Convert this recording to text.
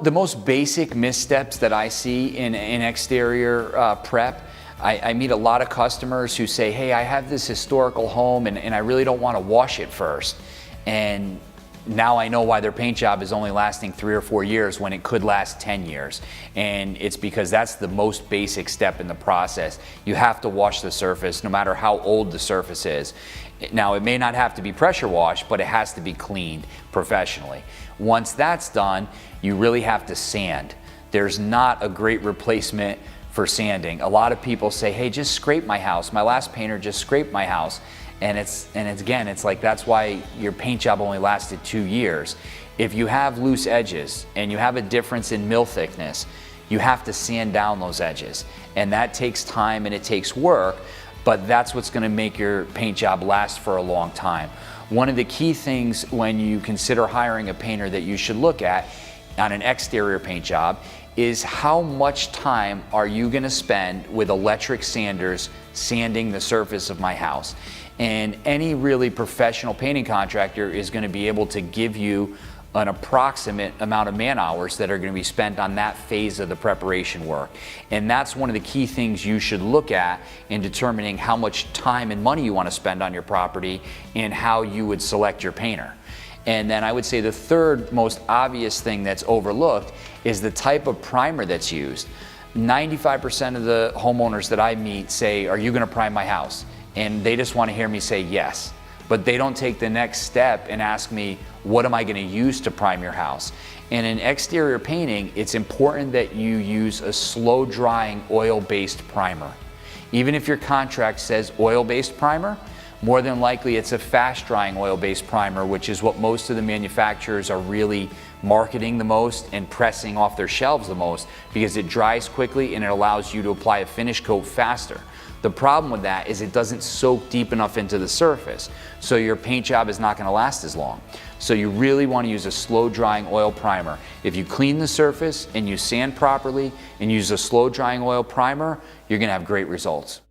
The most basic missteps that I see in exterior prep, I meet a lot of customers who say, hey, I have this historical home and I really don't want to wash it first. And now I know why their paint job is only lasting 3 or 4 years when it could last 10 years. And it's because that's the most basic step in the process. You have to wash the surface no matter how old the surface is. Now, it may not have to be pressure washed, but it has to be cleaned professionally. Once that's done, you really have to sand. There's not a great replacement for sanding. A lot of people say, hey, just scrape my house. My last painter just scraped my house. And it's like, that's why your paint job only lasted 2 years. If you have loose edges and you have a difference in mill thickness, you have to sand down those edges. And that takes time and it takes work, but that's what's gonna make your paint job last for a long time. One of the key things when you consider hiring a painter that you should look at on an exterior paint job is how much time are you gonna spend with electric sanders sanding the surface of my house. And any really professional painting contractor is gonna be able to give you an approximate amount of man hours that are going to be spent on that phase of the preparation work. And that's one of the key things you should look at in determining how much time and money you want to spend on your property and how you would select your painter. And then I would say the third most obvious thing that's overlooked is the type of primer that's used. 95% of the homeowners that I meet say, are you going to prime my house? And they just want to hear me say yes. But they don't take the next step and ask me, what am I going to use to prime your house? And in exterior painting, it's important that you use a slow drying oil-based primer. Even if your contract says oil-based primer, more than likely it's a fast drying oil-based primer, which is what most of the manufacturers are really marketing the most and pressing off their shelves the most, because it dries quickly and it allows you to apply a finish coat faster. The problem with that is it doesn't soak deep enough into the surface, so your paint job is not going to last as long. So you really want to use a slow drying oil primer. If you clean the surface and you sand properly and use a slow drying oil primer, you're going to have great results.